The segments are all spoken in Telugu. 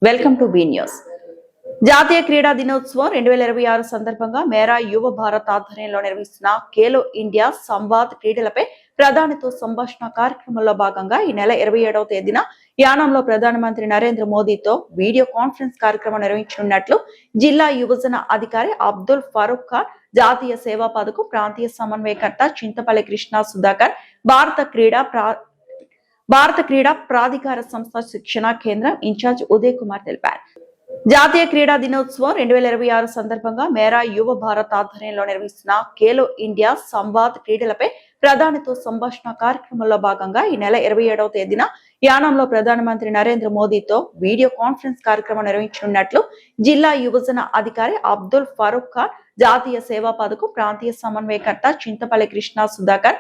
Welcome to be news. జాతీయ క్రీడా దినోత్సవం 2026 సందర్భంగా మేరా యువ భారత్ ఆధ్వర్యంలో నిర్వహిస్తున్న ఖేలో ఇండియా సంవాద్ క్రీడలపై ప్రధానితో సంభాషణ కార్యక్రమంలో భాగంగా ఈ నెల 27వ తేదీన యానంలో ప్రధానమంత్రి నరేంద్ర మోదీతో వీడియో కాన్ఫరెన్స్ కార్యక్రమం నిర్వహించనున్నట్లు జిల్లా యువజన అధికారి అబ్దుల్ ఫరూక్ ఖాన్, జాతీయ సేవా పథకం ప్రాంతీయ సమన్వయకర్త చింతపల్లి కృష్ణ సుధాకర్, భారత క్రీడా ప్రాధికార సంస్థ శిక్షణా కేంద్రం ఇన్ఛార్జ్ ఉదయ్ కుమార్ తెలిపారు. జాతీయ క్రీడా దినోత్సవం 2026 సందర్భంగా మేరా యువ భారత్ ఆధ్వర్యంలో నిర్వహిస్తున్న ఖేలో ఇండియా సంవాద్ క్రీడలపై ప్రధానితో సంభాషణ కార్యక్రమంలో భాగంగా ఈ నెల 27వ తేదీన యానంలో ప్రధానమంత్రి నరేంద్ర మోదీతో వీడియో కాన్ఫరెన్స్ కార్యక్రమం నిర్వహించనున్నట్లు జిల్లా యువజన అధికారి అబ్దుల్ ఫరూక్ ఖాన్, జాతీయ సేవా పథకం ప్రాంతీయ సమన్వయకర్త చింతపల్లి కృష్ణ సుధాకర్,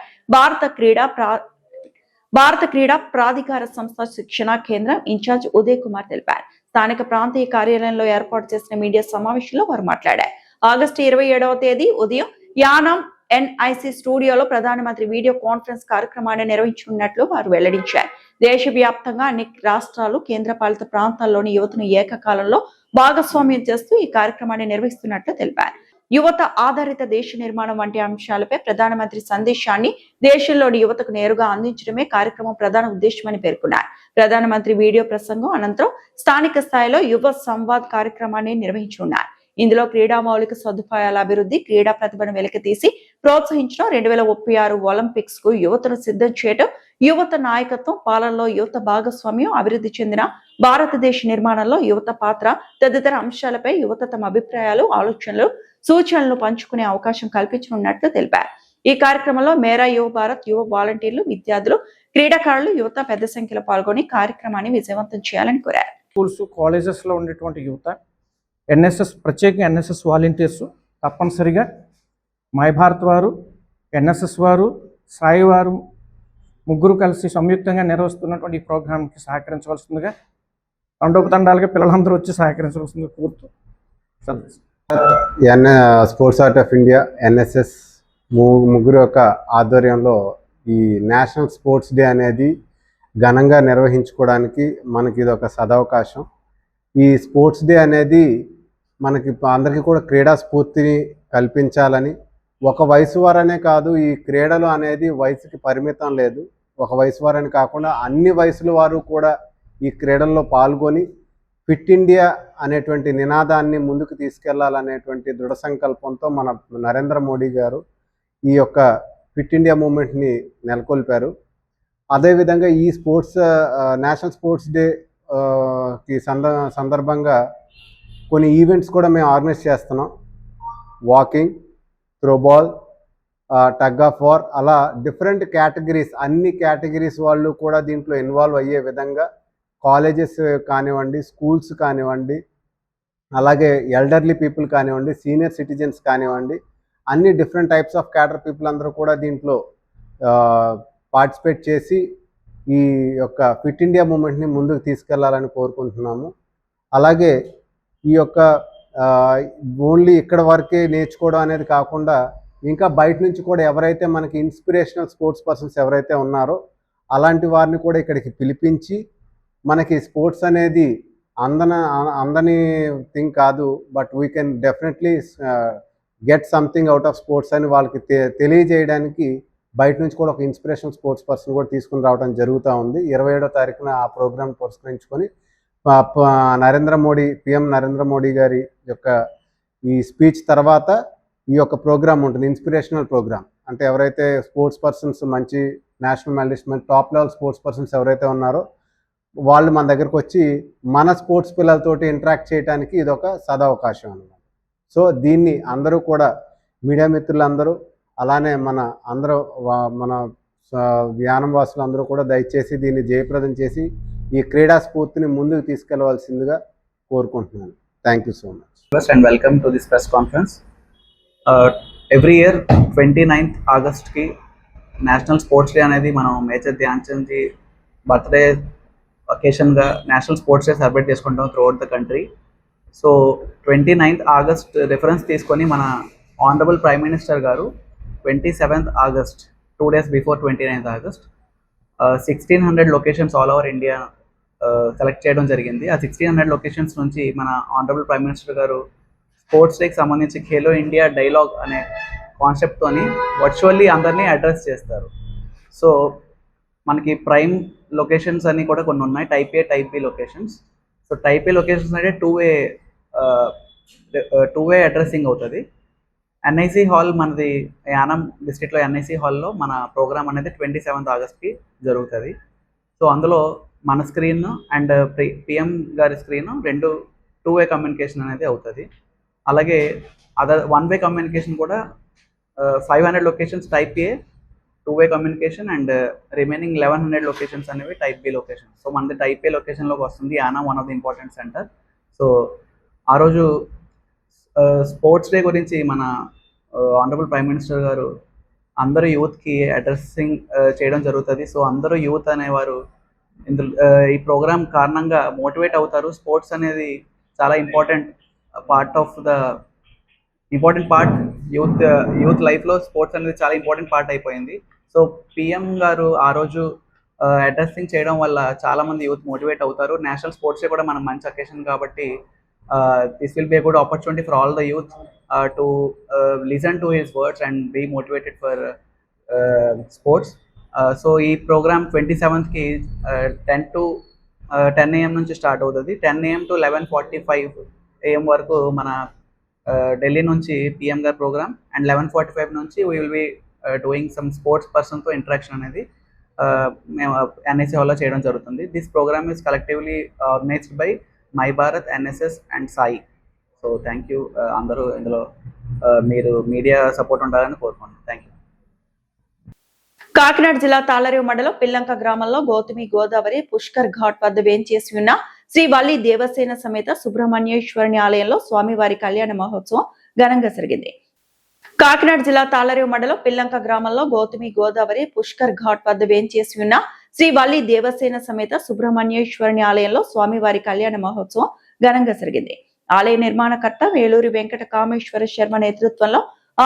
భారత క్రీడా ప్రాధికార సంస్థ శిక్షణా కేంద్రం ఇన్ఛార్జ్ ఉదయ్ కుమార్ తెలిపారు. స్థానిక ప్రాంతీయ కార్యాలయంలో ఏర్పాటు చేసిన మీడియా సమావేశంలో వారు మాట్లాడారు. ఆగస్టు 27వ తేదీ ఉదయం యానం ఎన్ఐసి స్టూడియోలో ప్రధానమంత్రి వీడియో కాన్ఫరెన్స్ కార్యక్రమాన్ని నిర్వహించనున్నట్లు వారు వెల్లడించారు. దేశవ్యాప్తంగా అన్ని రాష్ట్రాలు, కేంద్రపాలిత ప్రాంతాల్లోని యువతను ఏకకాలంలో భాగస్వామ్యం చేస్తూ ఈ కార్యక్రమాన్ని నిర్వహిస్తున్నట్లు తెలిపారు. యువత ఆధారిత దేశ నిర్మాణం వంటి అంశాలపై ప్రధానమంత్రి సందేశాన్ని దేశంలోని యువతకు నేరుగా అందించడమే కార్యక్రమం ప్రధాన ఉద్దేశమని పేర్కొన్నారు. ప్రధానమంత్రి వీడియో ప్రసంగం అనంతరం స్థానిక స్థాయిలో యువ సంవాద్ కార్యక్రమాన్ని నిర్వహించనున్నారు. ఇందులో క్రీడా మౌలిక సదుపాయాల అభివృద్ధి, క్రీడా ప్రతిభను వెలికితీసి ప్రోత్సహించడం, 2036 ఒలింపిక్స్ కు యువతను సిద్ధం చేయడం, యువత నాయకత్వం, పాలనలో యువత భాగస్వామ్యం, అభివృద్ధి చెందిన భారతదేశ నిర్మాణంలో యువత పాత్ర తదితర అంశాలపై యువత తమ అభిప్రాయాలు, ఆలోచనలు, సూచనలు పంచుకునే అవకాశం కల్పించనున్నట్లు తెలిపారు. ఈ కార్యక్రమంలో మేరా యువ భారత్ యువ వాలంటీర్లు, విద్యార్థులు, క్రీడాకారులు, యువత పెద్ద సంఖ్యలో పాల్గొని కార్యక్రమాన్ని విజయవంతం చేయాలని కోరారు. స్కూల్స్, కాలేజెస్ లో ఉండేటువంటి యువత, ఎన్ఎస్ఎస్, ప్రత్యేకంగా ఎన్ఎస్ఎస్ వాలంటీర్స్ తప్పనిసరిగా మై భారత్ వారు, ఎన్ఎస్ఎస్ వారు, సాయి వారు ముగ్గురు కలిసి సంయుక్తంగా నిర్వహిస్తున్నటువంటి ఈ ప్రోగ్రాంకి సహకరించవలసిందిగా తండోపతండాలుగా పిల్లలందరూ వచ్చి సహకరించవలసిందిగా కోరుతూ sports art of India, NSS ముగ్గురు యొక్క ఆధ్వర్యంలో ఈ నేషనల్ స్పోర్ట్స్ డే అనేది ఘనంగా నిర్వహించుకోవడానికి మనకి ఇది ఒక సదవకాశం. ఈ స్పోర్ట్స్ డే అనేది మనకి అందరికీ కూడా క్రీడా స్ఫూర్తిని కల్పించాలని, ఒక వయసు వారనే కాదు, ఈ క్రీడలు అనేది వయసుకి పరిమితం లేదు. ఒక వయసు వారని కాకుండా అన్ని వయసుల వారు కూడా ఈ క్రీడల్లో పాల్గొని ఫిట్ ఇండియా అనేటువంటి నినాదాన్ని ముందుకు తీసుకెళ్లాలనేటువంటి దృఢ సంకల్పంతో మన నరేంద్ర మోడీ గారు ఈ యొక్క ఫిట్ ఇండియా మూమెంట్ని నెలకొల్పారు. అదేవిధంగా ఈ నేషనల్ స్పోర్ట్స్ డే కి సందర్భంగా కొన్ని ఈవెంట్స్ కూడా మేము ఆర్గనైజ్ చేస్తున్నాం. Walking, throwball, tug of war, అలా డిఫరెంట్ కేటగిరీస్, అన్ని కేటగిరీస్ వాళ్ళు కూడా దీంట్లో ఇన్వాల్వ్ అయ్యే విధంగా కాలేజెస్ కానివ్వండి, స్కూల్స్ కానివ్వండి, అలాగే ఎల్డర్లీ పీపుల్ కానివ్వండి, సీనియర్ సిటిజన్స్ కానివ్వండి, అన్ని డిఫరెంట్ టైప్స్ ఆఫ్ క్యాటర్ పీపుల్ అందరూ కూడా దీంట్లో పార్టిసిపేట్ చేసి ఈ యొక్క ఫిట్ ఇండియా మూమెంట్ని ముందుకు తీసుకెళ్లాలని కోరుకుంటున్నాము. అలాగే ఈ యొక్క ఓన్లీ ఇక్కడ వరకే నేర్చుకోవడం అనేది కాకుండా ఇంకా బయట నుంచి కూడా ఎవరైతే మనకి ఇన్స్పిరేషనల్ స్పోర్ట్స్ పర్సన్స్ ఎవరైతే ఉన్నారో అలాంటి వారిని కూడా ఇక్కడికి పిలిపించి, మనకి స్పోర్ట్స్ అనేది అందని థింగ్ కాదు, but we can definitely get something out of sports అని వాళ్ళకి తెలియజేయడానికి బయట నుంచి కూడా ఒక ఇన్స్పిరేషనల్ స్పోర్ట్స్ పర్సన్ కూడా తీసుకుని రావడం జరుగుతూ ఉంది. 27వ తారీఖున ఆ ప్రోగ్రాం పురస్కరించుకొని పిఎం నరేంద్ర మోడీ గారి యొక్క ఈ స్పీచ్ తర్వాత ఈ యొక్క ప్రోగ్రామ్ ఉంటుంది, ఇన్స్పిరేషనల్ ప్రోగ్రామ్. అంటే ఎవరైతే స్పోర్ట్స్ పర్సన్స్, మంచి national management top level sports persons ఎవరైతే ఉన్నారో వాళ్ళు మన దగ్గరకు వచ్చి మన స్పోర్ట్స్ పిల్లలతోటి ఇంటరాక్ట్ చేయడానికి ఇది ఒక సదవకాశం అన్నమాట. సో దీన్ని అందరూ కూడా, మీడియా మిత్రులందరూ, అలానే మన యానం వాసులు అందరూ కూడా దయచేసి దీన్ని జయప్రదం చేసి ఈ క్రీడా స్ఫూర్తిని ముందుకు తీసుకెళ్లవలసిందిగా కోరుకుంటున్నాను. Thank you so much and welcome to this press conference. Every year 29th ఆగస్ట్కి నేషనల్ స్పోర్ట్స్ డే అనేది మనం మేజర్ ధ్యాన్ చంద్ జీ బర్త్డే అకేషన్గా నేషనల్ స్పోర్ట్స్ డే సెలబ్రేట్ చేసుకుంటాం throughout the country. So 29th August reference తీసుకొని మన honourable prime minister garu 27th August 2 days before 29th August 1600 locations all over India select చేయడం జరిగింది. ఆ 1600 లొకేషన్స్ నుంచి మన ఆనరబుల్ ప్రైమ్ మినిస్టర్ గారు స్పోర్ట్స్ డేకి సంబంధించి ఖేలో ఇండియా డైలాగ్ అనే కాన్సెప్ట్తోని వర్చువల్లీ అందరినీ అడ్రస్ చేస్తారు. సో మనకి ప్రైమ్ లొకేషన్స్ అన్నీ కూడా కొన్ని ఉన్నాయి, type A type B locations. So type A locations అంటే టూ వే అడ్రస్సింగ్ అవుతుంది. ఎన్ఐసి హాల్ మనది యానం డిస్ట్రిక్ట్లో ఎన్ఐసి హాల్లో మన ప్రోగ్రామ్ అనేది 27th ఆగస్ట్కి జరుగుతుంది. సో అందులో మన స్క్రీన్ అండ్ పిఎం గారి స్క్రీన్ రెండు టూ వే కమ్యూనికేషన్ అనేది అవుతుంది. అలాగే వన్ వే కమ్యూనికేషన్ కూడా 500 locations type A two way communication and remaining 1100 locations అనేవి టైప్ బి లొకేషన్. సో మనది టైప్ ఏ లొకేషన్లోకి వస్తుంది Yanam, one of the important center. So ఆ రోజు స్పోర్ట్స్ డే గురించి మన ఆనరబుల్ ప్రైమ్ మినిస్టర్ గారు అందరూ యూత్కి అడ్రస్సింగ్ చేయడం జరుగుతుంది. సో అందరూ యూత్ అనేవారు ఇందులో ఈ ప్రోగ్రామ్ కారణంగా మోటివేట్ అవుతారు. స్పోర్ట్స్ అనేది చాలా ఇంపార్టెంట్ పార్ట్ యూత్ లైఫ్లో స్పోర్ట్స్ అనేది చాలా ఇంపార్టెంట్ పార్ట్ అయిపోయింది. సో పిఎం గారు ఆ రోజు అడ్రస్సింగ్ చేయడం వల్ల చాలామంది యూత్ మోటివేట్ అవుతారు. నేషనల్ స్పోర్ట్స్ డే కూడా మనం మంచి అకేషన్ కాబట్టి this will be a good opportunity for all the youth to listen to his words and be motivated for sports. So ఈ ప్రోగ్రామ్ 27th uh, 10 AM నుంచి స్టార్ట్ అవుతుంది. 10 AM to 11:45 AM వరకు మన ఢిల్లీ నుంచి పిఎం గారి ప్రోగ్రామ్ అండ్ 11:45 నుంచి we will be doing some sports పర్సన్తో ఇంటరాక్షన్ అనేది మేము ఎన్ఐసి హాల్లో చేయడం జరుగుతుంది. This programme is collectively organised by my Bharat, NSS and SAI. So thank you. అందరూ ఇందులో మీరు మీడియా సపోర్ట్ ఉండాలని కోరుకుంటున్నాను. Thank you. కాకినాడ జిల్లా తాళరేవు మండలం పిల్లంక గ్రామంలో గౌతమి గోదావరి పుష్కర్ ఘాట్ వద్ద వేంచేసి ఉన్న శ్రీ వల్లి దేవసేన సమేత సుబ్రహ్మణ్యేశ్వరుని ఆలయంలో స్వామివారి కళ్యాణ మహోత్సవం ఘనంగా జరిగింది. కాకినాడ జిల్లా తాళరేవు మండలం పిల్లంక గ్రామంలో గౌతమి గోదావరి పుష్కర్ ఘాట్ వద్ద వేంచేసి ఉన్న శ్రీ వల్లి దేవసేన సమేత సుబ్రహ్మణ్యేశ్వరుని ఆలయంలో స్వామివారి కళ్యాణ మహోత్సవం ఘనంగా జరిగింది. ఆలయ నిర్మాణకర్త వేలూరి వెంకట కామేశ్వర శర్మ నేతృత్వంలో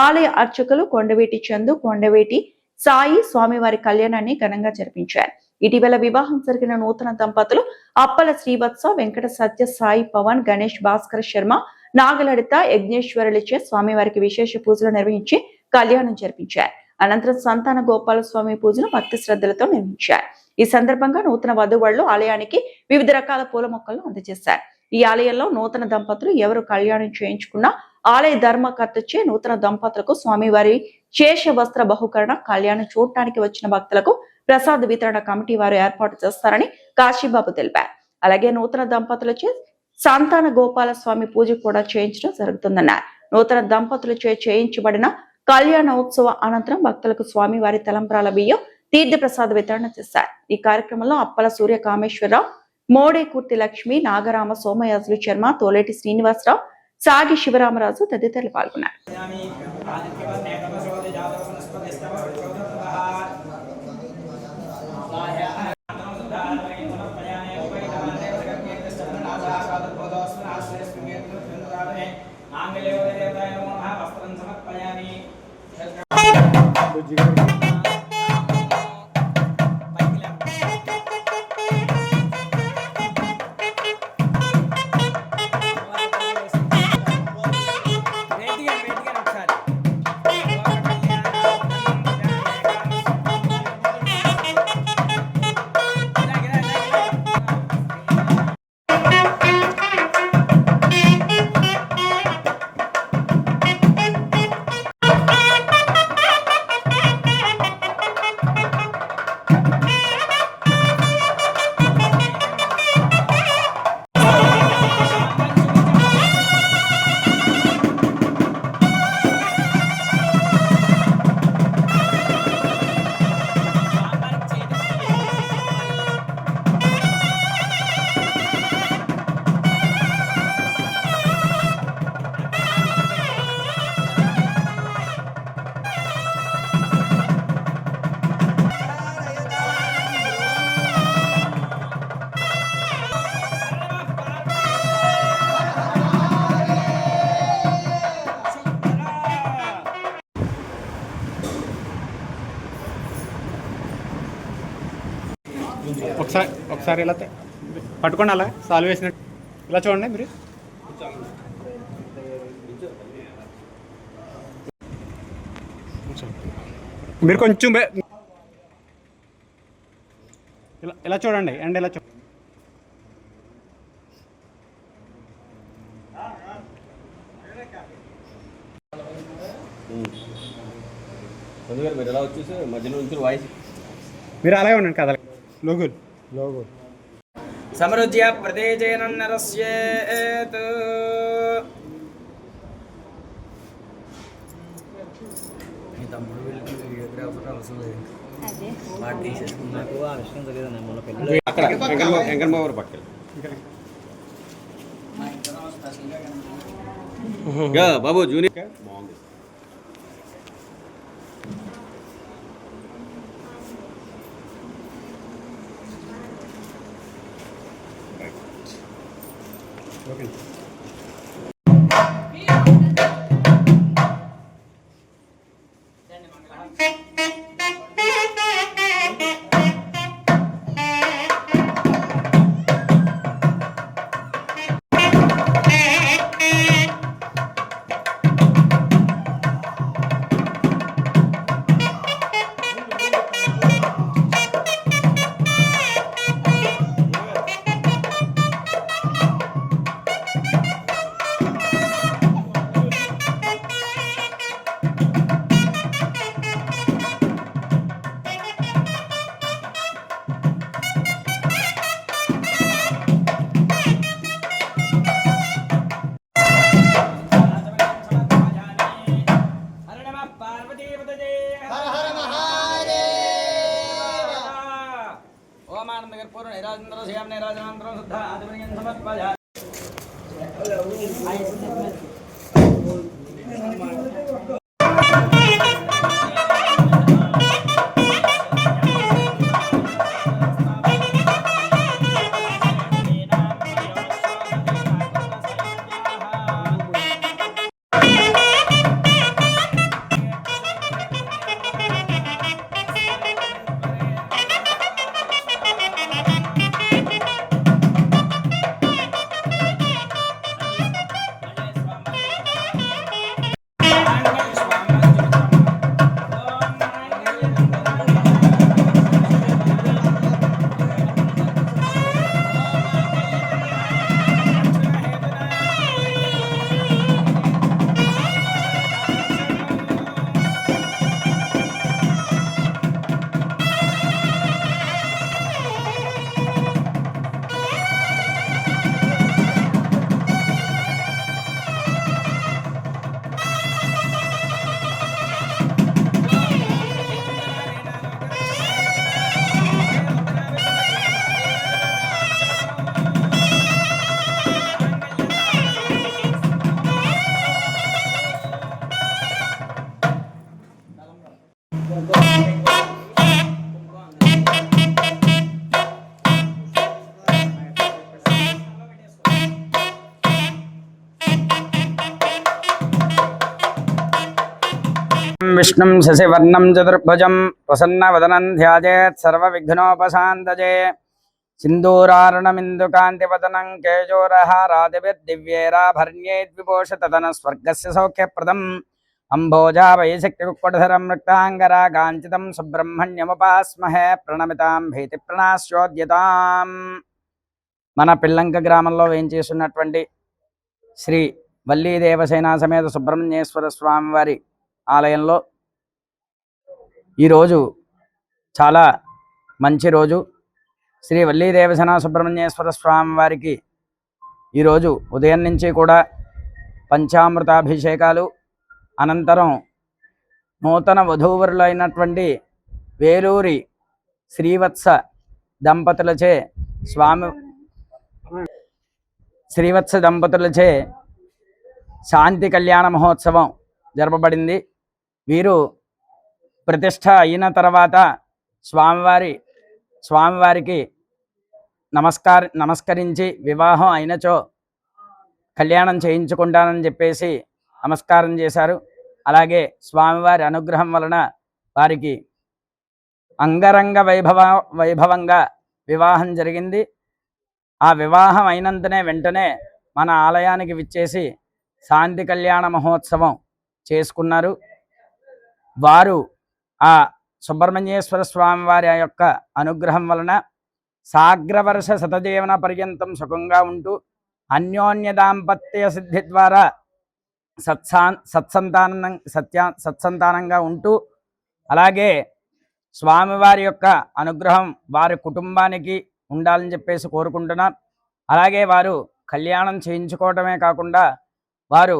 ఆలయ అర్చకులు కొండవేటి చందు, కొండవేటి సాయి స్వామివారి కళ్యాణాన్ని ఘనంగా జరిపించారు. ఇటీవల వివాహం జరిగిన నూతన దంపతులు అప్పల శ్రీవత్స, వెంకట సత్య సాయి పవన్, గణేష్ భాస్కర్ శర్మ, నాగలడిత యజ్ఞేశ్వరులచే స్వామివారికి విశేష పూజలు నిర్వహించి కళ్యాణం జరిపించారు. అనంతరం సంతాన గోపాల స్వామి పూజను భక్తి శ్రద్ధలతో నిర్వహించారు. ఈ సందర్భంగా నూతన వధువళ్లు ఆలయానికి వివిధ రకాల పూల మొక్కలను అందజేశారు. ఈ ఆలయంలో నూతన దంపతులు ఎవరు కళ్యాణం చేయించుకున్నా ఆలయ ధర్మకర్తచే నూతన దంపతులకు స్వామివారి శేష వస్త్ర బహుకరణ, కళ్యాణం చూడటానికి వచ్చిన భక్తులకు ప్రసాద వితరణ కమిటీ వారు ఏర్పాటు చేస్తారని కాశీబాబు తెలిపారు. అలాగే నూతన దంపతులచే సంతాన గోపాల స్వామి పూజ కూడా చేయించడం జరుగుతుందన్నారు. నూతన దంపతులచే చేయించబడిన కళ్యాణోత్సవ అనంతరం భక్తులకు స్వామివారి తలంబ్రాల బియ్యం, తీర్థ ప్రసాద వితరణ చేశారు. ఈ కార్యక్రమంలో అప్పల సూర్య కామేశ్వరరావు, మోడే కుర్తి లక్ష్మి, నాగరామ సోమయాజులు శర్మ, తోలేటి శ్రీనివాసరావు, సాగి శివరామరాజు తదితరులు పాల్గొన్నారు. ఒకసారి ఎలా పట్టుకోండి అలా సాల్వ్ వేసినట్టు ఇలా చూడండి మీరు. మీరు కొంచెం ఇలా ఇలా చూడండి అండ్ ఇలా చూడండి. మీరు ఎలా వచ్చేసి మధ్యలో నుంచి వాయిస్ మీరు అలాగే ఉండండి కదా లోగుల్ సమృద్ధ్య ప్రదేశేన నరస్యేత్ మీ తమ్ముడు వీళ్ళకి వీడియోగ్రాఫర్ అవసరం లేదు వాడు తీసేసుకున్నాకు ఆ విషయం తెలియదు మన పెళ్ళి అక్కడ వెంకటబాబు పక్కన బాబు జూనియర్ బాగుంది. ఓకే విష్ణుం శశివర్ణం చతుర్భుజం ప్రసన్నవదనం ధ్యాయేత్ సర్వవిఘ్నోపశాంతయే సింధూరారుణమిందుకాంతివదనం కేజోరహారాదిభిర్దివ్యేరాభరణ్యైర్విభూషితదన స్వర్గస్య సౌఖ్యప్రదం అంభోజా వైశక్తికుక్కుటధరం రక్తాంగరాగాంచితం సుబ్రహ్మణ్యముపాస్మహే ప్రణమితాం భీతిప్రణాశ్యోద్యతాం. మన పిల్లంక గ్రామంలో వేంచేస్తున్నటువంటి శ్రీ వల్లీ దేవసేన సమేత సుబ్రహ్మణ్యేశ్వర స్వామివారి ఆలయంలో ఈరోజు చాలా మంచి రోజు. శ్రీ వల్లీ దేవసేన సుబ్రహ్మణ్యేశ్వర స్వామి వారికి ఈరోజు ఉదయం నుంచి కూడా పంచామృతాభిషేకాలు, అనంతరం నూతన వధూవరులైనటువంటి వేలూరి శ్రీవత్స దంపతులచే శాంతి కళ్యాణ మహోత్సవం జరపబడింది. వీరు ప్రతిష్ట అయిన తర్వాత స్వామివారికి నమస్కరించి వివాహం అయినచో కళ్యాణం చేయించుకుంటానని చెప్పేసి నమస్కారం చేశారు. అలాగే స్వామివారి అనుగ్రహం వలన వారికి అంగరంగ వైభవంగా వివాహం జరిగింది. ఆ వివాహం అయినంతనే వెంటనే మన ఆలయానికి విచ్చేసి శాంతి కళ్యాణ మహోత్సవం చేసుకున్నారు. వారు ఆ సుబ్రహ్మణ్యేశ్వర స్వామి వారి యొక్క అనుగ్రహం వలన సాగ్రవర్ష శతజీవన పర్యంతం సుఖంగా ఉంటూ అన్యోన్య దాంపత్య సిద్ధి ద్వారా సత్సంతానంగా ఉంటూ, అలాగే స్వామివారి యొక్క అనుగ్రహం వారి కుటుంబానికి ఉండాలని చెప్పేసి కోరుకుంటున్నాం. అలాగే వారు కళ్యాణం చేయించుకోవటమే కాకుండా వారు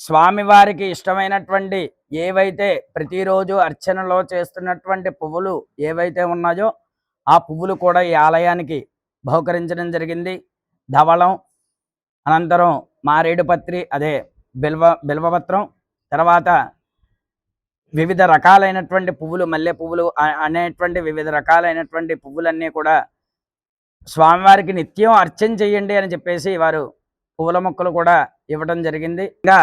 స్వామివారికి ఇష్టమైనటువంటి ఏవైతే ప్రతిరోజు అర్చనలో చేస్తున్నటువంటి పువ్వులు ఏవైతే ఉన్నాయో ఆ పువ్వులు కూడా ఈ ఆలయానికి బహుకరించడం జరిగింది. ధవళం, అనంతరం మారేడుపత్రి, అదే బిల్వపత్రం, తర్వాత వివిధ రకాలైనటువంటి పువ్వులు, మల్లె పువ్వులు అనేటువంటి వివిధ రకాలైనటువంటి పువ్వులన్నీ కూడా స్వామివారికి నిత్యం అర్చన చేయండి అని చెప్పేసి వారు పువ్వుల మొక్కలు కూడా ఇవ్వడం జరిగింది. ఇంకా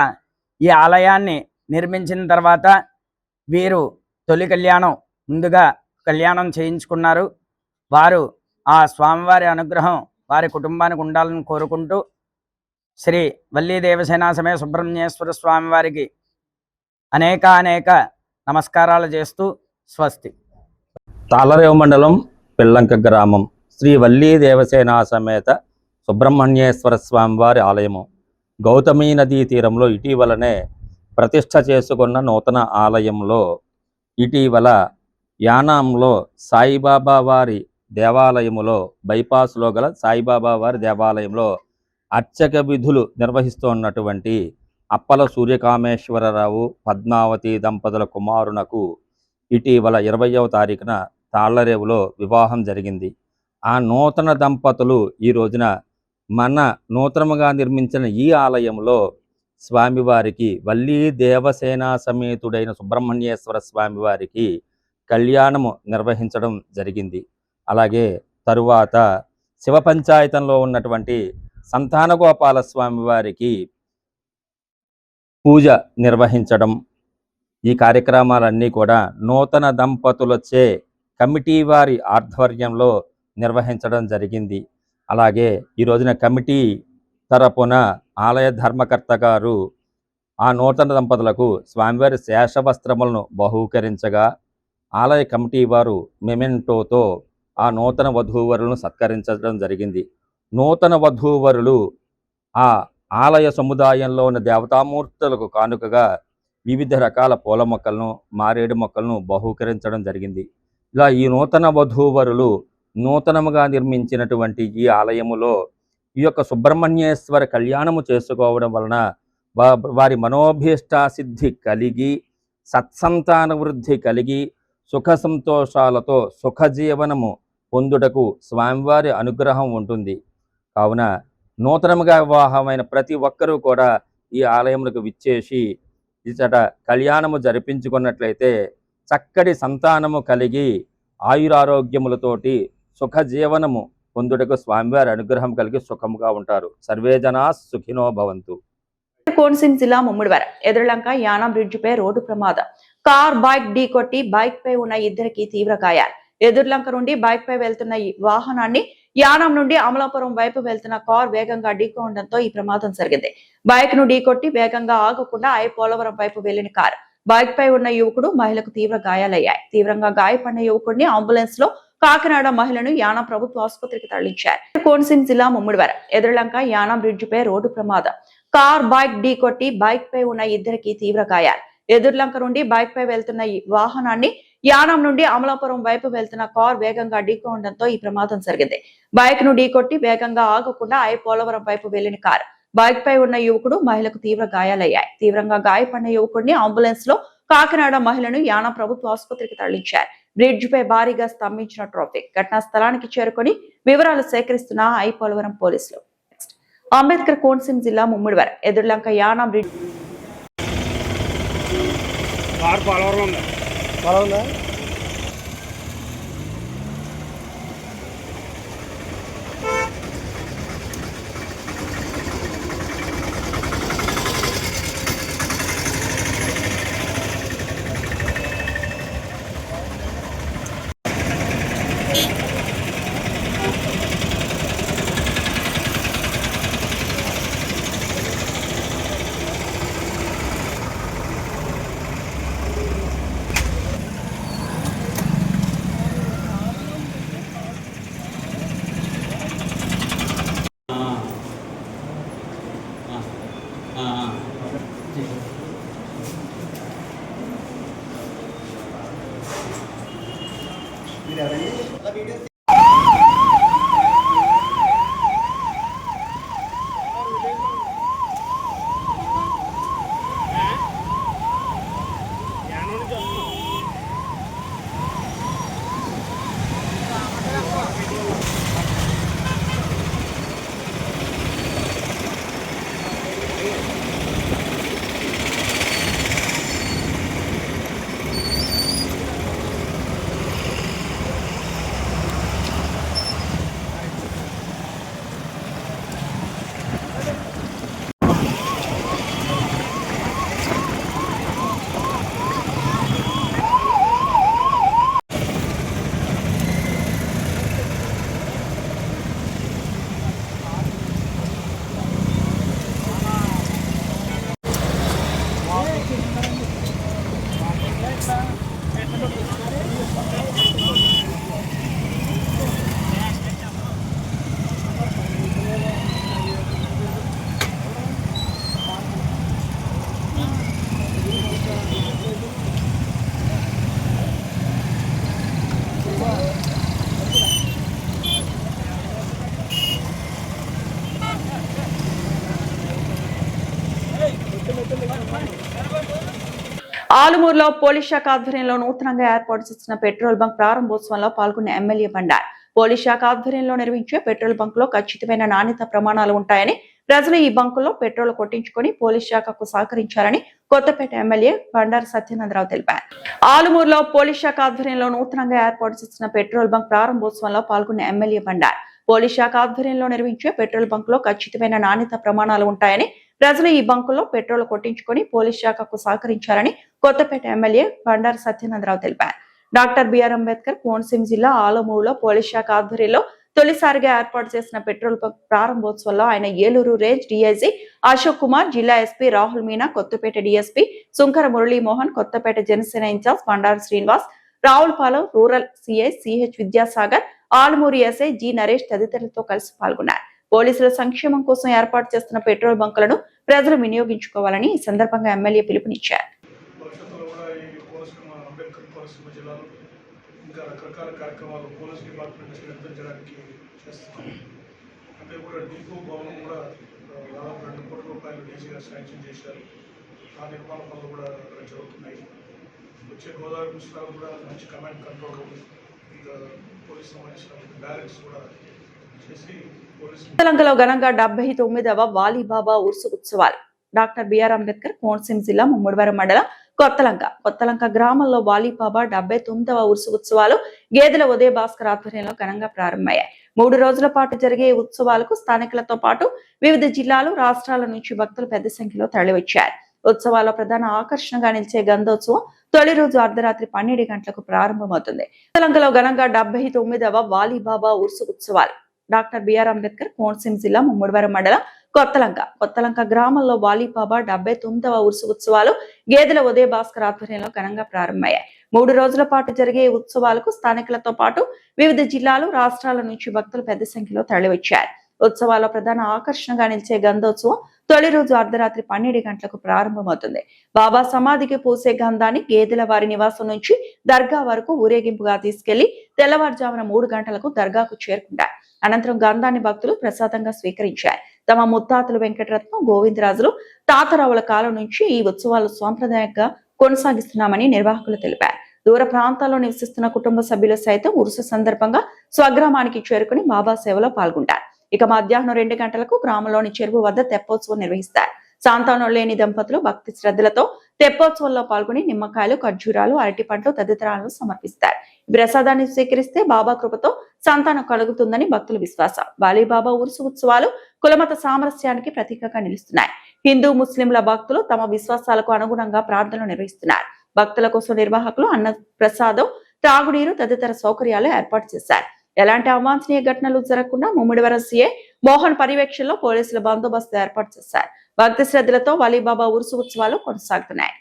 ఈ ఆలయాన్ని నిర్మించిన తర్వాత వీరు తొలి కళ్యాణం ముందుగా కళ్యాణం చేయించుకున్నారు. వారు ఆ స్వామివారి అనుగ్రహం వారి కుటుంబానికి ఉండాలని కోరుకుంటూ శ్రీ వల్లీ దేవసేన సమేత సుబ్రహ్మణ్యేశ్వర స్వామి వారికి అనేక నమస్కారాలు చేస్తూ స్వస్తి. తాళరేవు మండలం పిల్లంక గ్రామం శ్రీ వల్లీ దేవసేన సమేత సుబ్రహ్మణ్యేశ్వర స్వామివారి ఆలయము గౌతమీ నదీ తీరంలో ఇటీవలనే ప్రతిష్ఠ చేసుకున్న నూతన ఆలయంలో ఇటీవల యానాంలో సాయిబాబా వారి దేవాలయములో బైపాస్లో గల సాయిబాబా వారి దేవాలయంలో అర్చక విధులు నిర్వహిస్తున్నటువంటి అప్పల సూర్యకామేశ్వరరావు పద్మావతి దంపతుల కుమారునకు ఇటీవల 20వ తారీఖున తాళ్లరేవులో వివాహం జరిగింది. ఆ నూతన దంపతులు ఈ రోజున మన నూతనముగా నిర్మించిన ఈ ఆలయంలో స్వామివారికి వల్లీ దేవసేన సమేతుడైన సుబ్రహ్మణ్యేశ్వర స్వామివారికి కళ్యాణము నిర్వహించడం జరిగింది. అలాగే తరువాత శివ పంచాయతంలో ఉన్నటువంటి సంతానగోపాల స్వామి వారికి పూజ నిర్వహించడం, ఈ కార్యక్రమాలన్నీ కూడా నూతన దంపతులచే కమిటీ వారి ఆధ్వర్యంలో నిర్వహించడం జరిగింది. అలాగే ఈ రోజున కమిటీ తరపున ఆలయ ధర్మకర్త గారు ఆ నూతన దంపతులకు స్వామివారి శేషవస్త్రములను బహూకరించగా ఆలయ కమిటీ వారు మెమెంటోతో ఆ నూతన వధూవరులను సత్కరించడం జరిగింది. నూతన వధూవరులు ఆ ఆలయ సముదాయంలో ఉన్న దేవతామూర్తులకు కానుకగా వివిధ రకాల పూల మొక్కలను, మారేడు మొక్కలను బహూకరించడం జరిగింది. ఇలా ఈ నూతన వధూవరులు నూతనముగా నిర్మించినటువంటి ఈ ఆలయములో ఈ యొక్క సుబ్రహ్మణ్యేశ్వర కళ్యాణము చేసుకోవడం వలన వారి మనోభీష్టాసిద్ధి కలిగి సత్సంతాన వృద్ధి కలిగి సుఖ సంతోషాలతో సుఖజీవనము పొందుటకు స్వామివారి అనుగ్రహం ఉంటుంది. కావున నూతనముగా వివాహమైన ప్రతి ఒక్కరూ కూడా ఈ ఆలయములకు విచ్చేసి ఇచ్చట కళ్యాణము జరిపించుకున్నట్లయితే చక్కటి సంతానము కలిగి ఆయురారోగ్యములతోటి సుఖజీవనము పొందుటకు స్వామివారి అనుగ్రహం కలిగి సుఖముగా ఉంటారు. సర్వే జనా సుఖినో భవంతు. కోనసీమ జిల్లా ముమ్మిడివరం ఎదురులంక యానం బ్రిడ్జిపై రోడ్డు ప్రమాదం. కార్ బైక్ ఢీ కొట్టి బైక్ పై ఉన్న ఇద్దరికి తీవ్ర గాయాలు. ఎదుర్లంక నుండి బైక్ పై వెళ్తున్న ఈ వాహనాన్ని యానం నుండి అమలాపురం వైపు వెళ్తున్న కార్ వేగంగా ఢీకొనడంతో ఈ ప్రమాదం జరిగింది. బైక్ ను ఢీకొట్టి వేగంగా ఆగకుండా పోలవరం వైపు వెళ్లిన కారు బైక్ పై ఉన్న యువకుడు మహిళకు తీవ్ర గాయాలయ్యాయి. తీవ్రంగా గాయపడిన యువకుడిని అంబులెన్స్ లో కాకినాడ మహిళను యానం ప్రభుత్వ ఆసుపత్రికి తరలించారు. కోనసీమ జిల్లా ముమ్మిడివరం ఎదురులంక యానం బ్రిడ్జిపై రోడ్డు ప్రమాదం. కార్ బైక్ ఢీ కొట్టి బైక్ పై ఉన్న ఇద్దరికి తీవ్ర గాయాలు. ఎదుర్లంక నుండి బైక్ పై వెళ్తున్న ఈ వాహనాన్ని యానం నుండి అమలాపురం వైపు వెళ్తున్న కార్ వేగంగా ఢీకొనడంతో ఈ ప్రమాదం జరిగింది. బైక్ ను ఢీకొట్టి వేగంగా ఆగకుండా పోలవరం వైపు వెళ్లిన కారు బైక్ పై ఉన్న యువకుడు మహిళకు తీవ్ర గాయాలయ్యాయి. తీవ్రంగా గాయపడిన యువకుడిని అంబులెన్స్ లో కాకినాడ మహిళను యానం ప్రభుత్వ ఆసుపత్రికి తరలించారు. బ్రిడ్జ్ పై భారీగా స్తంభించిన ట్రాఫిక్. ఘటనా స్థలానికి చేరుకొని వివరాలు సేకరిస్తున్న పోలవరం పోలీసులు. అంబేద్కర్ కోనసీమ జిల్లా ముమ్మిడివరం ఎదుర్లంక యానం బ్రిడ్జ్ ఆలుమూరులో పోలీస్ శాఖ ఆధ్వర్యంలో నూతనంగా ఏర్పాటు చేసిన పెట్రోల్ బంక్ ప్రారంభోత్సవంలో పాల్గొన్న ఎమ్మెల్యే బండారు. పోలీస్ శాఖ ఆధ్వర్యంలో నిర్వహించే పెట్రోల్ బంక్ లో ఖచ్చితమైన నాణ్యత ప్రమాణాలు ఉంటాయని, ప్రజలు ఈ బంకుల్లో పెట్రోల్ కొట్టించుకొని పోలీస్ శాఖకు సహకరించాలని కొత్తపేట ఎమ్మెల్యే బండారు సత్యనందరావు తెలిపారు. ఆలుమూరులో పోలీస్ శాఖ ఆధ్వర్యంలో నూతనంగా ఏర్పాటు చేసిన పెట్రోల్ బంక్ ప్రారంభోత్సవంలో పాల్గొన్న ఎమ్మెల్యే బండారు. పోలీస్ శాఖ ఆధ్వర్యంలో నిర్వహించే పెట్రోల్ బంక్ లో ఖచ్చితమైన నాణ్యత ప్రమాణాలు ఉంటాయని, ప్రజలు ఈ బంకుల్లో పెట్రోల్ కొట్టించుకొని పోలీస్ శాఖకు సహకరించాలని కొత్తపేట ఎమ్మెల్యే బండారు సత్యనందరావు తెలిపారు. డాక్టర్ బిఆర్ అంబేద్కర్ కోనసీమ జిల్లా ఆలమూరులో పోలీస్ శాఖ ఆధ్వర్యంలో తొలిసారిగా ఏర్పాటు చేసిన పెట్రోల్ బంక్ ప్రారంభోత్సవంలో ఆయన ఏలూరు రేంజ్ డీఐజీ అశోక్ కుమార్, జిల్లా SP Rahul Meena, Kothapeta DSP Sunkara Muralimohan, Kothapeta Janasena in charge Bandaru Srinivas, Ravulapalem rural CI CH Vidyasagar, Alamuru SI G Naresh తదితరులతో కలిసి పాల్గొన్నారు. పోలీసుల సంక్షేమం కోసం ఏర్పాటు చేస్తున్న పెట్రోల్ బంకులను ప్రజలు వినియోగించుకోవాలని ఈ సందర్భంగా ఎమ్మెల్యే పిలుపునిచ్చారు. ఇంకా రకరకాల కార్యక్రమాలు పోలీస్ డిపార్ట్మెంట్ నిర్వహించడానికి చేస్తున్నాం. అంటే కూడా డిపో భవనం కూడా దాదాపు 2 కోట్ల రూపాయలు డీసీ గారు శాంక్షన్ చేశారు. ఆ నిర్మాణ పనులు కూడా జరుగుతున్నాయి. వచ్చే గోదావరి పుస్తకాలు కూడా మంచి కమాండ్ కంట్రోల్ రూమ్, ఇంకా పోలీస్ సంబంధించిన బ్యారెక్స్ కూడా చేసి తెలంగాణలో ఘనంగా 79వ వాలీబాబా ఉర్సు ఉత్సవాలు. డాక్టర్ బిఆర్ అంబేద్కర్ కోనసీమ జిల్లా ముమ్మడివరం మండలం కొత్తలంక గ్రామంలో వాలీబాబా 79వ ఉర్సు ఉత్సవాలు గేదెల ఉదయ భాస్కర్ ఆధ్వర్యంలో ఘనంగా ప్రారంభమయ్యాయి. 3 రోజుల పాటు జరిగే ఈ ఉత్సవాలకు స్థానికులతో పాటు వివిధ జిల్లాలు, రాష్ట్రాల నుంచి భక్తులు పెద్ద సంఖ్యలో తరలివచ్చారు. ఉత్సవాల్లో ప్రధాన ఆకర్షణగా నిలిచే గంధోత్సవం తొలి రోజు అర్ధరాత్రి 12 గంటలకు ప్రారంభమవుతుంది. తెలంగాణలో ఘనంగా 79వ వాలీబాబా ఉర్సు ఉత్సవాలు. డాక్టర్ బిఆర్ అంబేద్కర్ కోనసీమ జిల్లా ముమ్మడివరం మండలం కొత్తలంక గ్రామంలో వాలీబాబా 79వ ఉర్సు ఉత్సవాలు గేదెల ఉదయ భాస్కర్ ఆధ్వర్యంలో ఘనంగా ప్రారంభమయ్యాయి. 3 రోజుల పాటు జరిగే ఉత్సవాలకు స్థానికులతో పాటు వివిధ జిల్లాలు, రాష్ట్రాల నుంచి భక్తులు పెద్ద సంఖ్యలో తరలివచ్చారు. ఉత్సవాల్లో ప్రధాన ఆకర్షణగా నిలిచే గంధోత్సవం తొలి రోజు అర్ధరాత్రి 12 గంటలకు ప్రారంభమవుతుంది. బాబా సమాధికి పూసే గంధాన్ని గేదెల వారి నివాసం నుంచి దర్గా వరకు ఊరేగింపుగా తీసుకెళ్లి తెల్లవారుజామున 3 గంటలకు దర్గాకు చేరుకుంటారు. అనంతరం గంధాన్ని భక్తులు ప్రసాదంగా స్వీకరించారు. తమ ముత్తాతలు వెంకటరత్నం, గోవిందరాజులు, తాతరావుల కాలం నుంచి ఈ ఉత్సవాలు సాంప్రదాయంగా కొనసాగిస్తున్నామని నిర్వాహకులు తెలిపారు. దూర ప్రాంతాల్లో నివసిస్తున్న కుటుంబ సభ్యులు సైతం ఉరుసు సందర్భంగా స్వగ్రామానికి చేరుకుని బాబా సేవలో పాల్గొంటారు. ఇక మధ్యాహ్నం 2 గంటలకు గ్రామంలోని చెరువు వద్ద తెప్పోత్సవం నిర్వహిస్తారు. సంతానం లేని దంపతులు భక్తి శ్రద్ధలతో తెప్పోత్సవంలో పాల్గొని నిమ్మకాయలు, ఖర్జూరాలు, అరటి పండ్లు తదితరాలను సమర్పిస్తారు. ఈ ప్రసాదాన్ని స్వీకరిస్తే బాబా కృపతో సంతానం కలుగుతుందని భక్తుల విశ్వాసం. వాలీబాబా ఉరుసు ఉత్సవాలు కులమత సామరస్యానికి ప్రతీకగా నిలుస్తున్నాయి. హిందూ, ముస్లింల భక్తులు తమ విశ్వాసాలకు అనుగుణంగా ప్రార్థనలు నిర్వహిస్తున్నారు. భక్తుల కోసం నిర్వాహకులు అన్న ప్రసాదం, త్రాగునీరు తదితర సౌకర్యాలు ఏర్పాటు చేశారు. ఎలాంటి అవాంఛనీయ ఘటనలు జరగకుండా ముమ్మడివరం సీఐ మోహన్ పర్యవేక్షణలో పోలీసుల బందోబస్తు ఏర్పాటు చేశారు. భక్తి శ్రద్ధలతో వాలీబాబా ఉరుసు ఉత్సవాలు కొనసాగుతున్నాయి.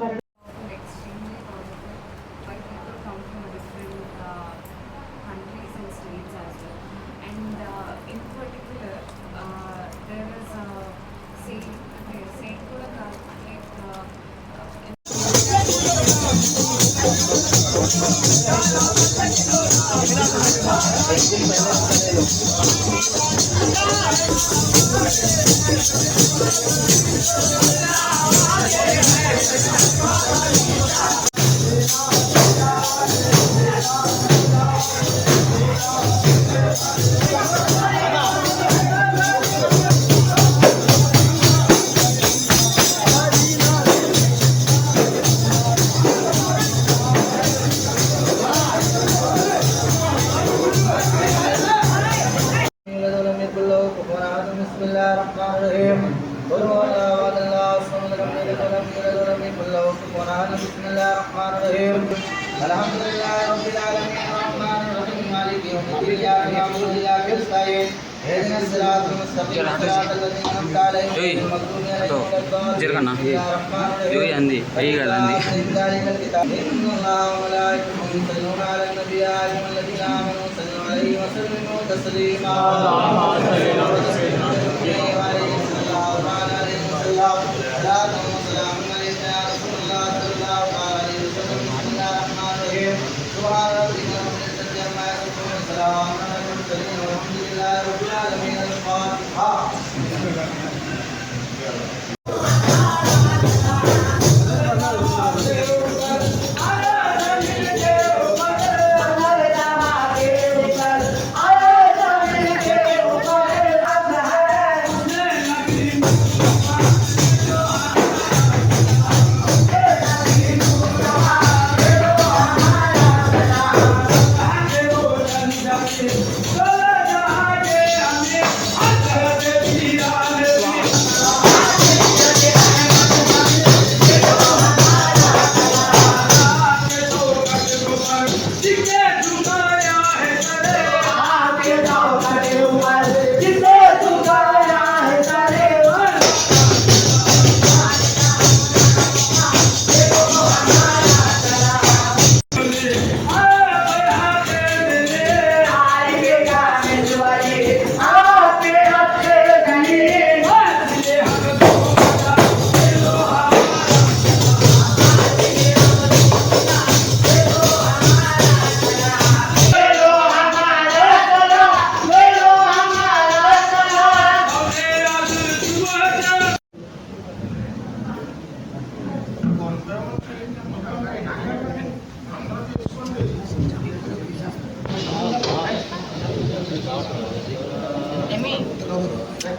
extremely powerful, but people come from different countries and states as well. And in particular, there is a saying కూడా కాదు, జరగన్నా అంది అయ్యి కదా అంది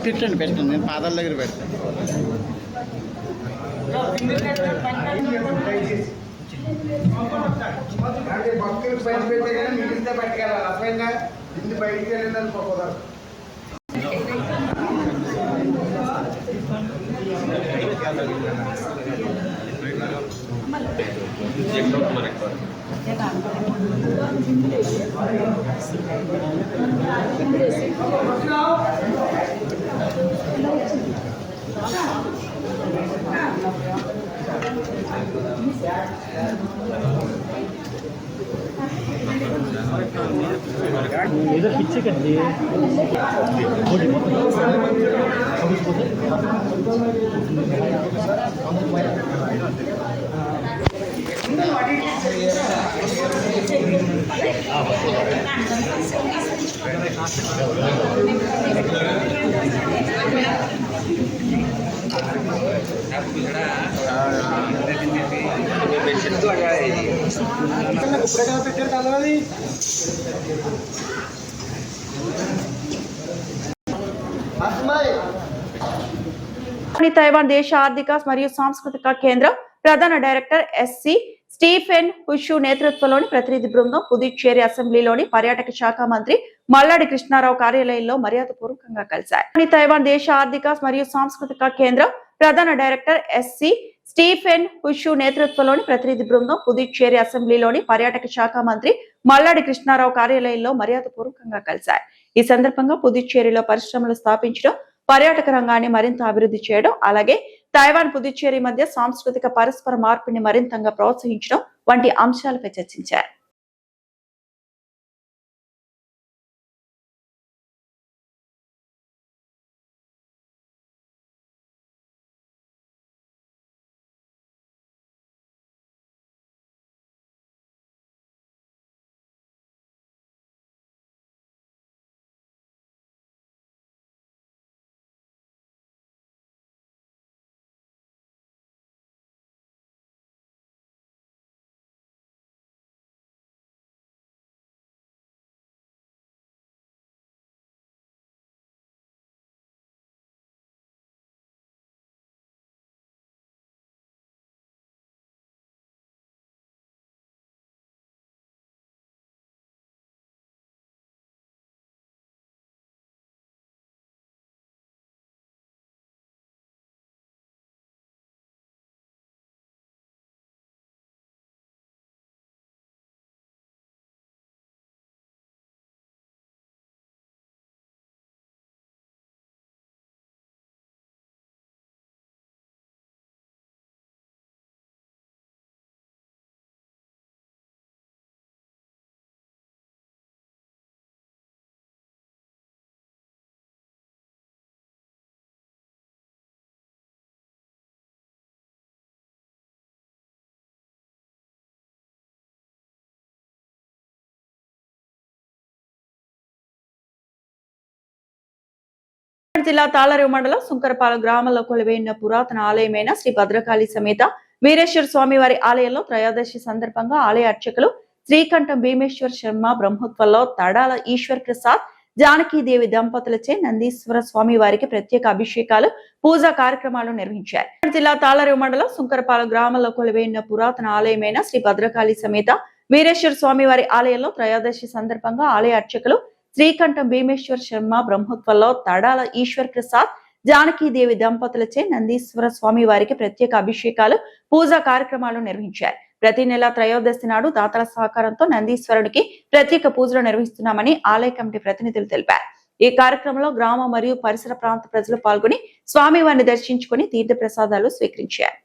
పెట్టండి పెట్టండి నేను పాదాల దగ్గర పెడతాను భక్తులు బయట పెట్టే కానీ మిగిలితే పట్టుకెళ్ళాలి అసలు ఇంటి బయటికి వెళ్ళిందని కుదరదు. ఏదో పిచ్చి కట్టి What it is తైవాన్ దేశ ఆర్థిక మరియు సాంస్కృతిక కేంద్రం ప్రధాన డైరెక్టర్ ఎస్సి స్టీఫెన్ హుషు నేతృత్వంలోని ప్రతినిధి బృందం పుదుచ్చేరి అసెంబ్లీలోని పర్యాటక శాఖ మంత్రి మల్లాడి కృష్ణారావు కార్యాలయంలో మర్యాదపూర్వకంగా కలిశారు. తైవాన్ దేశ ఆర్థిక మరియు సాంస్కృతిక కేంద్రం ప్రధాన డైరెక్టర్ ఎస్సి స్టీఫెన్ హుషు నేతృత్వంలోని ప్రతినిధి బృందం పుదుచ్చేరి అసెంబ్లీలోని పర్యాటక శాఖ మంత్రి మల్లాడి కృష్ణారావు కార్యాలయంలో మర్యాదపూర్వకంగా కలిశారు. ఈ సందర్భంగా పుదుచ్చేరిలో పరిశ్రమలు స్థాపించడం, పర్యాటక రంగాన్ని మరింత అభివృద్ధి చేయడం, అలాగే తైవాన్ పుదుచ్చేరి మధ్య సాంస్కృతిక పరస్పర మార్పిడిని మరింతగా ప్రోత్సహించడం వంటి అంశాలపై చర్చించారు. జిల్లా తాళరేవు మండలం సుంకరపాలెం గ్రామంలో కొలువైన పురాతన ఆలయమైన శ్రీ భద్రకాళి సమేత వీరేశ్వర స్వామి వారి ఆలయంలో త్రయోదశి సందర్భంగా ఆలయ అర్చకులు శ్రీకంఠం భీమేశ్వర శర్మ బ్రహ్మోత్సవంలో తడాల ఈశ్వర్ ప్రసాద్ జానకీదేవి దంపతులచే నందీశ్వర స్వామి వారికి ప్రత్యేక అభిషేకాలు, పూజా కార్యక్రమాలు నిర్వహించారు. జిల్లా తాళరేవు మండలం సుంకరపాలెం గ్రామంలో కొలువైన పురాతన ఆలయమైన శ్రీ భద్రకాళి సమేత వీరేశ్వర స్వామి వారి ఆలయంలో త్రయోదశి సందర్భంగా ఆలయ అర్చకులు శ్రీకంఠం భీమేశ్వర శర్మ బ్రహ్మోత్సవంలో తడాల ఈశ్వర్ ప్రసాద్ జానకీదేవి దంపతులచే నందీశ్వర స్వామి వారికి ప్రత్యేక అభిషేకాలు, పూజా కార్యక్రమాలు నిర్వహించారు. ప్రతి నెల త్రయోదశి నాడు దాతల సహకారంతో నందీశ్వరుడికి ప్రత్యేక పూజలు నిర్వహిస్తున్నామని ఆలయ కమిటీ ప్రతినిధులు తెలిపారు. ఈ కార్యక్రమంలో గ్రామ మరియు పరిసర ప్రాంత ప్రజలు పాల్గొని స్వామివారిని దర్శించుకుని తీర్థ ప్రసాదాలు స్వీకరించారు.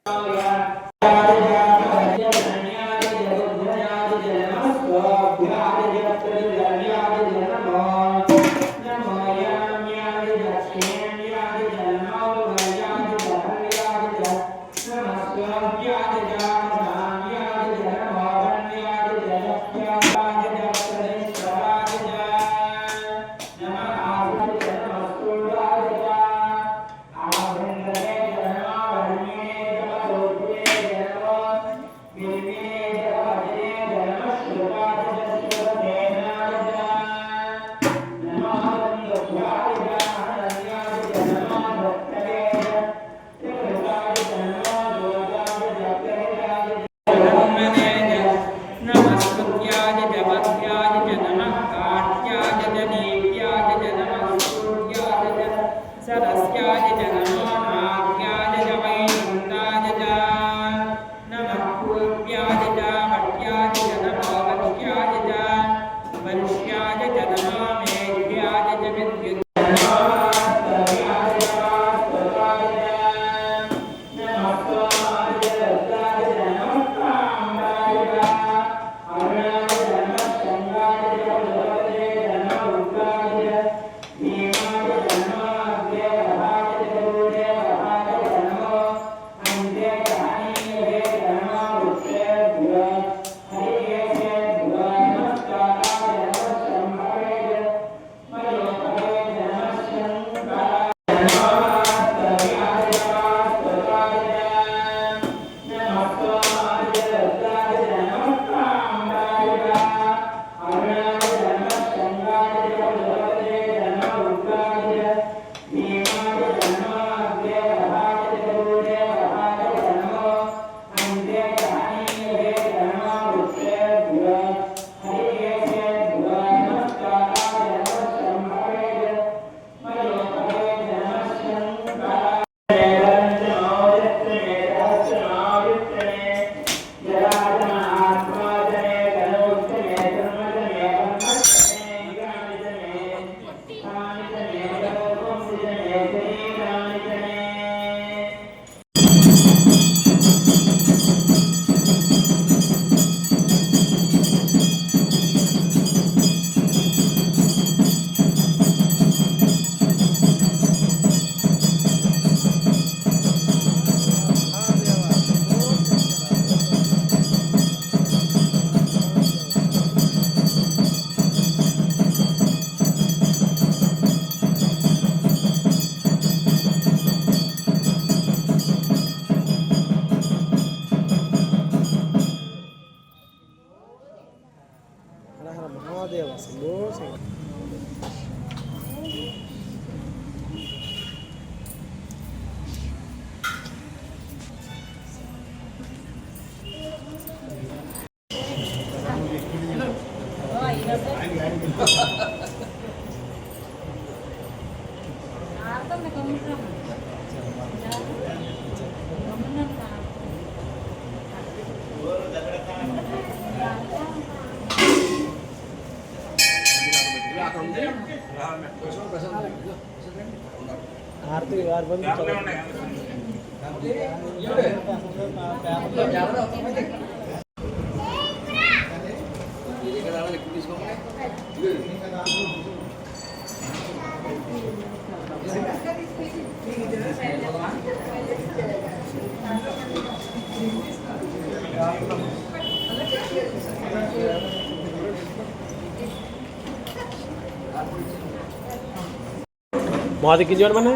మాది గింజ మన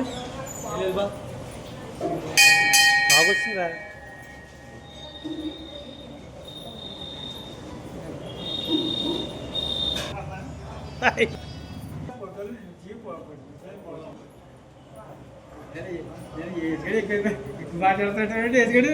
కావచ్చిందా మాట్లాడుతుంటే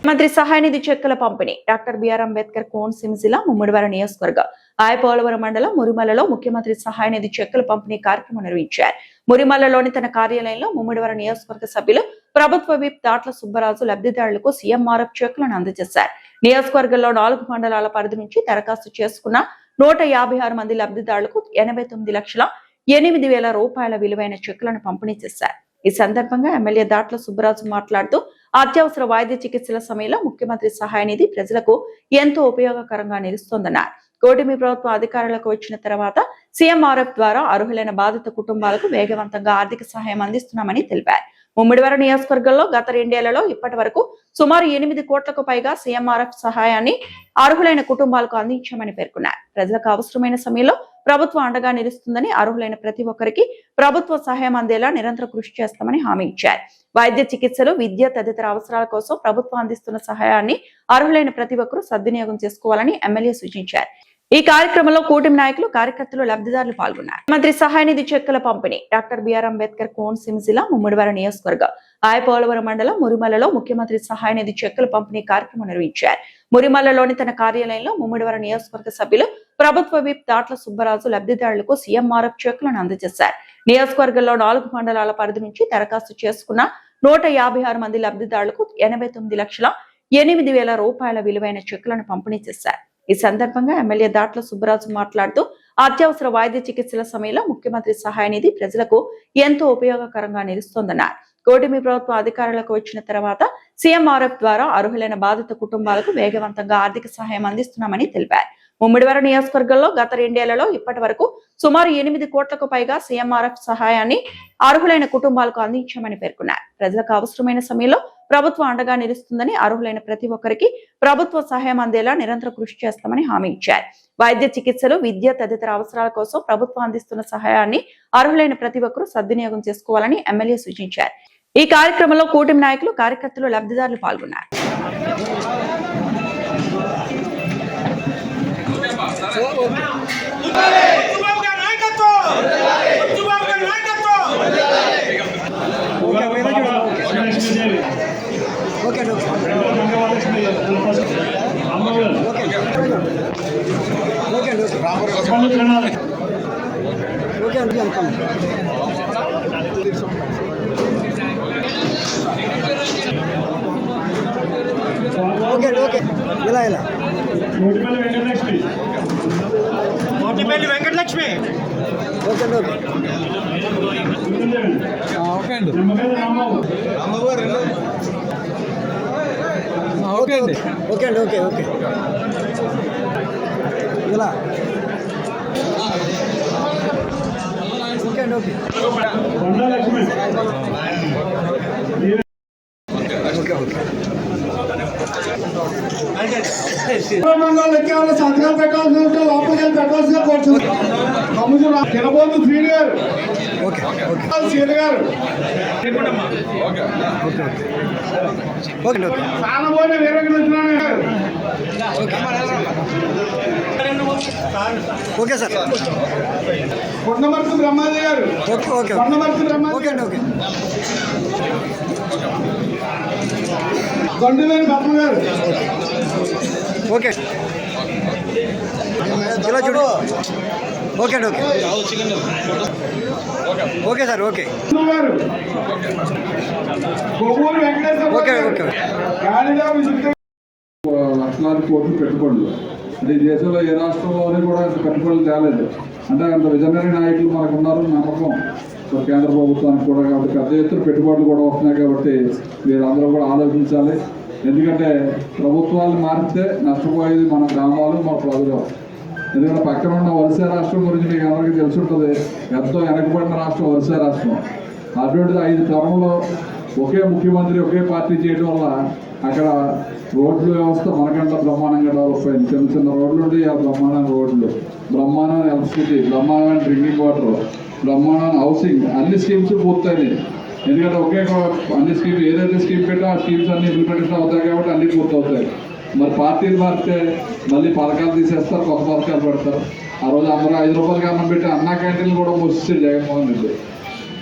మంత్రి సహాయ నిధి చెక్కుల పంపిణీ డాక్టర్ బిఆర్ అంబేద్కర్ కోనసీమ జిల్లా ముమ్మిడివరం నియోజకవర్గం ఆయపోలవరం మండలం మురిమల్లలో ముఖ్యమంత్రి సహాయ నిధి చెక్కుల పంపిణీ కార్యక్రమం నిర్వహించారు. మురిమల్లలోని తన కార్యాలయంలో ముమ్మిడివరం నియోజకవర్గ సభ్యులు ప్రభుత్వ విప్ దాట్ల సుబ్బరాజు లబ్ధిదారులకు సీఎంఆర్ఎఫ్ చెక్కులను అందజేశారు. నియోజకవర్గంలో 4 మండలాల పరిధి నుంచి దరఖాస్తు చేసుకున్న 156 మంది లబ్ధిదారులకు 89,08,000 రూపాయల విలువైన చెక్కులను పంపిణీ చేశారు. ఈ సందర్భంగా ఎమ్మెల్యే దాట్ల సుబ్బరాజు మాట్లాడుతూ అత్యవసర వైద్య చికిత్సల సమయంలో ముఖ్యమంత్రి సహాయ నిధి ప్రజలకు ఎంతో ఉపయోగకరంగా నిలుస్తోందన్నారు. కూటమి ప్రభుత్వ అధికారులకు వచ్చిన తర్వాత సీఎంఆర్ఎఫ్ ద్వారా అర్హులైన బాధిత కుటుంబాలకు వేగవంతంగా ఆర్థిక సహాయం అందిస్తున్నామని తెలిపారు. ముమ్మిడివరం నియోజకవర్గంలో గత 2 ఏళ్లలో ఇప్పటి వరకు సుమారు 8 కోట్లకు పైగా సీఎంఆర్ఎఫ్ సహాయాన్ని అర్హులైన కుటుంబాలకు అందించామని పేర్కొన్నారు. ప్రజలకు అవసరమైన సమయంలో ప్రభుత్వం అండగా నిలుస్తుందని, అర్హులైన ప్రతి ఒక్కరికి ప్రభుత్వ సహాయం అందేలా నిరంతరం కృషి చేస్తామని హామీ ఇచ్చారు. వైద్య చికిత్సలు, విద్య తదితర అవసరాల కోసం ప్రభుత్వం అందిస్తున్న సహాయాన్ని అర్హులైన ప్రతి ఒక్కరూ సద్వినియోగం చేసుకోవాలని ఎమ్మెల్యే సూచించారు. ఈ కార్యక్రమంలో కూటమి నాయకులు, కార్యకర్తలు, లబ్ధిదారులు పాల్గొన్నారు. మంత్రి సహాయ నిధి చెక్కుల పంపిణీ డాక్టర్ బిఆర్ అంబేద్కర్ కోనసీమ జిల్లా ముమ్మిడివరం నియోజకవర్గం ఆయపోలవరం మండలం మురిమల్లలో ముఖ్యమంత్రి సహాయ నిధి చెక్కుల పంపిణీ కార్యక్రమం నిర్వహించారు. మురిమల్లలోని తన కార్యాలయంలో ముమ్మిడివరం నియోజకవర్గ సభ్యులు ప్రభుత్వ విప్ దాట్ల సుబ్బరాజు లబ్ధిదారులకు సీఎంఆర్ఎఫ్ చెక్కులను అందజేశారు. నియోజకవర్గంలో 4 మండలాల పరిధి నుంచి దరఖాస్తు చేసుకున్న 156 మంది లబ్ధిదారులకు 89,08,000 రూపాయల విలువైన చెక్కులను పంపిణీ చేశారు. ఈ సందర్భంగా ఎమ్మెల్యే దాట్ల సుబ్బరాజు మాట్లాడుతూ అత్యవసర వైద్య చికిత్సల సమయంలో ముఖ్యమంత్రి సహాయ నిధి ప్రజలకు ఎంతో ఉపయోగకరంగా నిలుస్తోందన్నారు. కూటమి ప్రభుత్వ అధికారులకు వచ్చిన తర్వాత సీఎంఆర్ఎఫ్ ద్వారా అర్హులైన బాధిత కుటుంబాలకు వేగవంతంగా ఆర్థిక సహాయం అందిస్తున్నామని తెలిపారు. ముమ్మిడివరం నియోజకవర్గంలో గత 2 ఏళ్లలో ఇప్పటి వరకు సుమారు 8 కోట్లకు పైగా సీఎంఆర్ఎఫ్ సహాయాన్ని అర్హులైన కుటుంబాలకు అందించామని పేర్కొన్నారు. ప్రజలకు అవసరమైన సమయంలో ప్రభుత్వం అండగా నిలుస్తుందని, అర్హులైన ప్రతి ఒక్కరికి ప్రభుత్వ సహాయం అందేలా నిరంతరం కృషి చేస్తామని హామీ ఇచ్చారు. వైద్య చికిత్సలు, విద్య తదితర అవసరాల కోసం ప్రభుత్వం అందిస్తున్న సహాయాన్ని అర్హులైన ప్రతి ఒక్కరూ సద్వినియోగం చేసుకోవాలని ఎమ్మెల్యే సూచించారు. ఈ కార్యక్రమంలో కూటమి నాయకులు, కార్యకర్తలు, లబ్ధిదారులు పాల్గొన్నారు. మోటిపల్లి వెంకటలక్ష్మి మండలం ఎక్కేవాళ్ళు సంతకాలు పెట్టాల్సి ఉంటే లోపలికి వెళ్ళి పెట్టాల్సిందే కోరుచున్నాం. తినబోతు శ్రీని గారు, సీని గారు, సానబోయిన వీరకృష్ణ గారు, ఓకే సార్, కొండమర్తి బ్రహ్మాజీ గారు, కొండమర్తి బ్రహ్మాజీ, గొండువేని పద్మ గారు, ఓకే ఇలా చూడు, ఓకే అండి, ఓకే సార్, ఓకే గారు, కొవ్వూరు వెంకటేశ్వర, ఓకే ఓకే గాలిలో విసుగు లక్షలాది కోట్లు పెట్టుబడులు. అంటే ఈ దేశంలో ఏ రాష్ట్రంలోనే కూడా అంత పెట్టుబడులు తేలేదు. అంటే అంత విజనరీ నాయకులు మనకు ఉన్నారు నమ్మకం కేంద్ర ప్రభుత్వానికి కూడా. కాబట్టి పెద్ద ఎత్తున పెట్టుబడులు కూడా వస్తున్నాయి. కాబట్టి మీరు అందరూ కూడా ఆలోచించాలి. ఎందుకంటే ప్రభుత్వాలు మారితే నష్టపోయేది మన గ్రామాలు, మన ప్రజలు. ఎందుకంటే పక్కన ఉన్న ఒరిస్సా రాష్ట్రం గురించి మీకు అందరికీ తెలిసి ఉంటుంది. ఎంతో వెనకబడిన రాష్ట్రం ఒరిస్సా రాష్ట్రం. అటువంటిది 5 తరంలో ఒకే ముఖ్యమంత్రి ఒకే పార్టీ చేయడం వల్ల అక్కడ రోడ్ల వ్యవస్థ మనకంటే బ్రహ్మాండంగా డెవలప్ అయింది. చిన్న చిన్న రోడ్లు ఉండి ఆ బ్రహ్మాండమైన రోడ్లు, బ్రహ్మాండమైన ఎలక్ట్రిసిటీ, బ్రహ్మాండమైన డ్రింకింగ్ వాటర్, బ్రహ్మాండమైన హౌసింగ్, అన్ని స్కీమ్స్ పూర్తయినాయి. ఎందుకంటే ఒకే అన్ని స్కీమ్ ఏదైతే స్కీమ్ పెట్టో ఆ స్కీమ్స్ అన్ని ఇంప్లిమెంటేషన్ అవుతాయి కాబట్టి అన్ని పూర్తవుతాయి. మరి పార్టీలు మారితే మళ్ళీ పథకాలు తీసేస్తారు, కొత్త పథకాలు పెడతారు. ఆ రోజు అందరూ 5 రూపాయలకి అన్నం పెట్టి అన్నా క్యాంటీన్లు కూడా మూసేసారు జగన్మోహన్ రెడ్డి.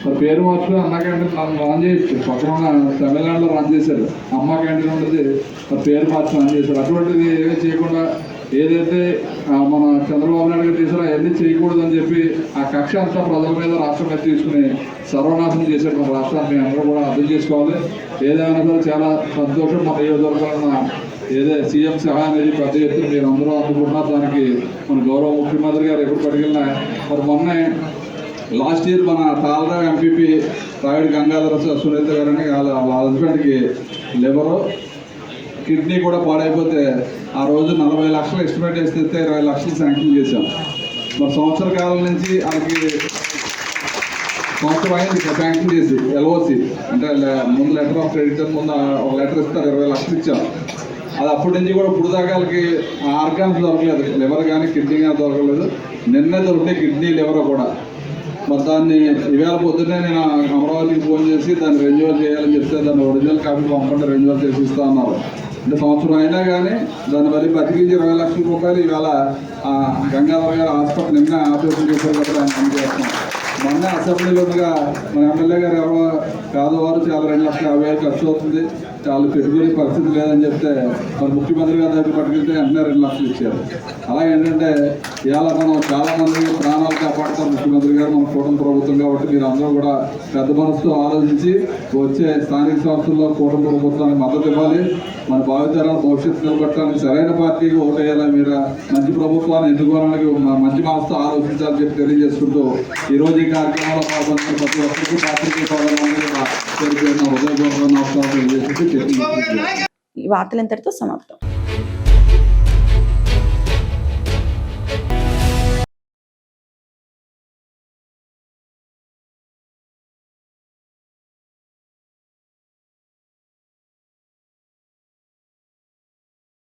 మరి పేరు మార్చుకుని అన్నా క్యాంటీన్ రన్ చేయొచ్చు. పక్కన తమిళనాడులో రన్ చేశారు, అమ్మ క్యాంటీన్ ఉంటుంది, మరి పేరు మార్చి రన్ చేశారు. అటువంటిది ఏమీ చేయకుండా ఏదైతే మన చంద్రబాబు నాయుడు గారు చేశారో అవన్నీ చేయకూడదని చెప్పి ఆ కక్ష అంతా ప్రజల మీద రాష్ట్రం మీద తీసుకుని సర్వనాశనం చేశారు మన రాష్ట్రాన్ని. అందరూ కూడా అర్థం చేసుకోవాలి. ఏదైనా సరే చాలా సంతోషం. మన నియోజకవర్గంలో ఏదో సీఎం సహాయం అనేది పెద్ద ఎత్తున మీరు అందరూ అందుకుంటున్నారు. దానికి మన గౌరవ ముఖ్యమంత్రి గారు ఎప్పుడు పట్టుకెళ్ళినా. మరి మొన్నే లాస్ట్ ఇయర్ మన తాళరావు ఎంపీపీ రాయుడు గంగాధర సునీత గారని వాళ్ళ హస్బెండ్కి లివరు కిడ్నీ కూడా పాడైపోతే ఆ రోజు 40 లక్షలు ఎస్టిమేట్ వేస్తే 20 లక్షలు శాంక్షన్ చేశాం. మరి సంవత్సర కాలం నుంచి వాళ్ళకి సంవత్సరం అయింది శాంక్షన్ చేసి ఎల్ఓసి అంటే ముందు లెటర్ ఆఫ్ క్రెడిట్ అని ముందు ఒక లెటర్ ఇస్తారు, 20 లక్షలు ఇచ్చాం. అది అప్పటి నుంచి కూడా ఇప్పుడు దాకా వాళ్ళకి ఆర్గాన్స్ దొరకలేదు, లివర్ కానీ కిడ్నీ కానీ దొరకలేదు. నిన్నే దొరికితే కిడ్నీ లివర్ కూడా. మరి దాన్ని ఇవాళ పొద్దున్నే నేను అమరావతికి ఫోన్ చేసి దాన్ని రెన్యువల్ చేయాలని చెప్తే దాన్ని ఒరిజినల్ కాపీ పంపండి రెన్యువల్ చేసి ఇస్తా అన్నారు. అంటే సంవత్సరం అయినా కానీ దాన్ని మళ్ళీ బతికించి 20 లక్షల రూపాయలు ఇవాళ గంగాధర గారు హాస్పిటల్ నిన్న ఆపరేషన్ చేశారు కదా ఆయన పనిచేస్తున్నాం. మొన్న అసెంబ్లీలోగా మన ఎమ్మెల్యే గారు ఎవరో కాదు వారు చాలా 2,50,000 ఖర్చు అవుతుంది, చాలా పెట్టుకునే పరిస్థితి లేదని చెప్తే మరి ముఖ్యమంత్రి గారి దగ్గర పట్టుకెళ్తే వెంటనే 2 లక్షలు ఇచ్చారు. అలా ఏంటంటే ఇవాళ మనం చాలా మంది ప్రాణాలు కాపాడుతాం ముఖ్యమంత్రి గారు, మన కూటమి ప్రభుత్వం. కాబట్టి మీరు అందరూ కూడా పెద్ద మనసుతో ఆలోచించి వచ్చే స్థానిక సంస్థల్లో కూటమి ప్రభుత్వానికి మద్దతు ఇవ్వాలి. మన భావితరాల భవిష్యత్తు నిలబెట్టడానికి సరైన పార్టీకి ఓటు వేయాలి. మీరు మంచి ప్రభుత్వాన్ని ఎన్నుకోవడానికి మంచి మనసుతో ఆలోచించాలని చెప్పి తెలియజేసుకుంటూ ఈరోజు ఈ కార్యక్రమంలో పాల్గొన్న ప్రతి ఒక్కరికి పార్టీకి హృదయపూర్వక నమస్కారం తెలియజేసి ఈ వార్తలు ఇంతటితో సమాప్తం.